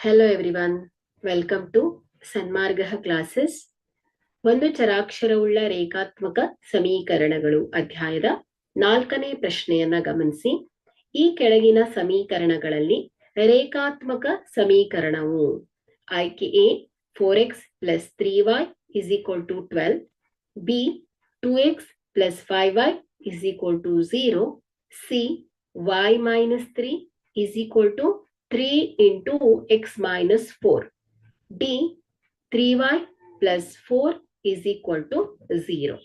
Hello everyone, welcome to Sanmarga classes. ಒಂದು ಚರಾಕ್ಷರವುಳ್ಳ ರೇಖಾತ್ಮಕ ಸಮೀಕರಣಗಳು ಅಧ್ಯಾಯದ 4ನೇ ಪ್ರಶ್ನೆಯನ್ನ ಗಮನಿಸಿ. ಈ ಕೆಳಗಿನ ಸಮೀಕರಣಗಳಲ್ಲಿ ರೇಖಾತ್ಮಕ ಸಮೀಕರಣವು ಆಯ್ಕೆ A 4x plus 3y is equal to 12, b 2x plus 5y is equal to 0, c y minus 3 is equal to 3 into x minus 4, d 3y plus 4 is equal to 0.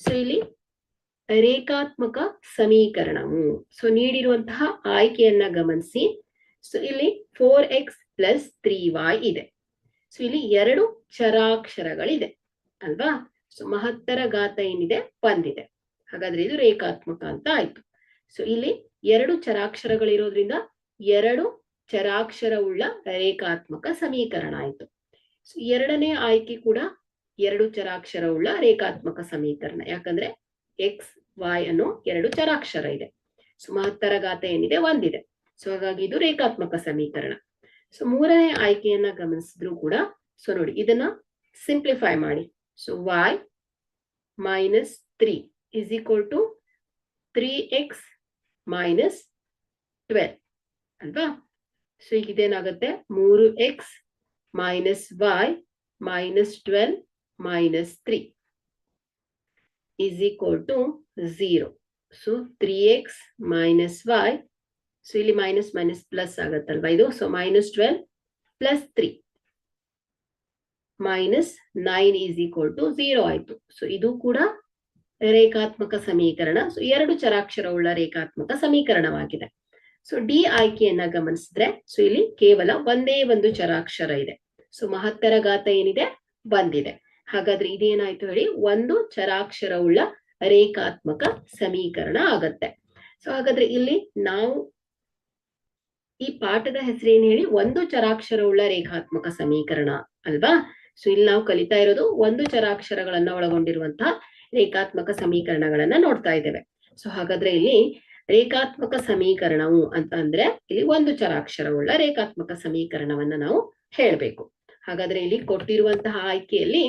So ಇಲ್ಲಿ ರೇಖಾತ್ಮಕ ಸಮೀಕರಣವು ನೀಡಿರುವಂತಹ ಆಯ್ಕೆಯನ್ನ ಗಮನಿಸಿ. ಸೊ ಇಲ್ಲಿ 4x plus 3y ಇದೆ. So ಇಲ್ಲಿ ಎರಡು ಚರಾಕ್ಷರಗಳಿದೆ ಅಲ್ವಾ. So ಮಹತ್ತರ ಘಾತ ಏನಿದೆ ಬಂದಿದೆ, ಹಾಗಾದ್ರೆ ಇದು ರೇಖಾತ್ಮಕ ಅಂತ ಆಯ್ತು. ಸೊ ಇಲ್ಲಿ ಎರಡು ಚರಾಕ್ಷರಗಳಿರೋದ್ರಿಂದ ಎರಡು ಚರಾಕ್ಷರವುಳ್ಳ ರೇಖಾತ್ಮಕ ಸಮೀಕರಣ ಆಯ್ತು. ಸೊ ಎರಡನೇ ಆಯ್ಕೆ ಕೂಡ ಎರಡು ಚರಾಕ್ಷರವುಳ್ಳ ರೇಖಾತ್ಮಕ ಸಮೀಕರಣ, ಯಾಕಂದ್ರೆ ಎಕ್ಸ್ ವೈ ಅನ್ನೋ ಎರಡು ಚರಾಕ್ಷರ ಇದೆ. ಸೊ ಮಹತ್ತರ ಘಾತ ಏನಿದೆ ಒಂದಿದೆ. ಸೊ ಹಾಗಾಗಿ ಇದು ರೇಖಾತ್ಮಕ ಸಮೀಕರಣ. ಸೊ ಮೂರನೇ ಆಯ್ಕೆಯನ್ನ ಗಮನಿಸಿದ್ರು ಕೂಡ ಸೊ ನೋಡಿ ಇದನ್ನ ಸಿಂಪ್ಲಿಫೈ ಮಾಡಿ. So y minus 3 is equal to 3x minus 12 ಅಲ್ವಾ. ಸೊ ಈಗ ಇದೇನಾಗುತ್ತೆ 3x minus y minus 12 minus 3 is equal to 0. So 3x minus y, so ಇಲ್ಲಿ ಮೈನಸ್ ಮೈನಸ್ ಪ್ಲಸ್ ಆಗತ್ತಲ್ವಾ ಇದು. So minus 12 plus 3 minus 9 is equal to 0 ಆಯ್ತು. So ಇದು ಕೂಡ ರೇಖಾತ್ಮಕ ಸಮೀಕರಣ. So ಎರಡು ಚರಾಕ್ಷರವುಳ್ಳ ರೇಖಾತ್ಮಕ ಸಮೀಕರಣವಾಗಿದೆ. ಸೊ ಡಿ ಆಯ್ಕೆಯನ್ನ ಗಮನಿಸಿದ್ರೆ ಸೊ ಇಲ್ಲಿ ಕೇವಲ ಒಂದೇ ಒಂದು ಚರಾಕ್ಷರ ಇದೆ. ಸೊ ಮಹತ್ತರ ಘಾತ ಏನಿದೆ ಬಂದಿದೆ. ಹಾಗಾದ್ರೆ ಇದೇನಾಯ್ತು ಹೇಳಿ, ಒಂದು ಚರಾಕ್ಷರವುಳ್ಳ ರೇಖಾತ್ಮಕ ಸಮೀಕರಣ ಆಗತ್ತೆ. ಸೊ ಹಾಗಾದ್ರೆ ಇಲ್ಲಿ ನಾವು ಈ ಪಾಠದ ಹೆಸರೇನು ಹೇಳಿ, ಒಂದು ಚರಾಕ್ಷರವುಳ್ಳ ರೇಖಾತ್ಮಕ ಸಮೀಕರಣ ಅಲ್ವಾ. ಸೊ ಇಲ್ಲಿ ನಾವು ಕಲಿತಾ ಇರೋದು ಒಂದು ಚರಾಕ್ಷರಗಳನ್ನ ಒಳಗೊಂಡಿರುವಂತಹ ರೇಖಾತ್ಮಕ ಸಮೀಕರಣಗಳನ್ನ ನೋಡ್ತಾ ಇದ್ದೇವೆ. ಸೊ ಹಾಗಾದ್ರೆ ಇಲ್ಲಿ ರೇಖಾತ್ಮಕ ಸಮೀಕರಣವು ಅಂತ ಅಂದ್ರೆ ಇಲ್ಲಿ ಒಂದು ಚರಾಕ್ಷರವುಳ್ಳ ರೇಖಾತ್ಮಕ ಸಮೀಕರಣವನ್ನ ನಾವು ಹೇಳ್ಬೇಕು. ಹಾಗಾದ್ರೆ ಇಲ್ಲಿ ಕೊಟ್ಟಿರುವಂತಹ ಆಯ್ಕೆಯಲ್ಲಿ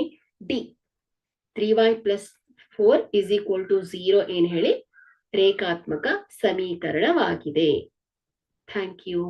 D 3y plus 4 is equal to 0 ಏನ್ ಹೇಳಿ ರೇಖಾತ್ಮಕ ಸಮೀಕರಣವಾಗಿದೆ. Thank you.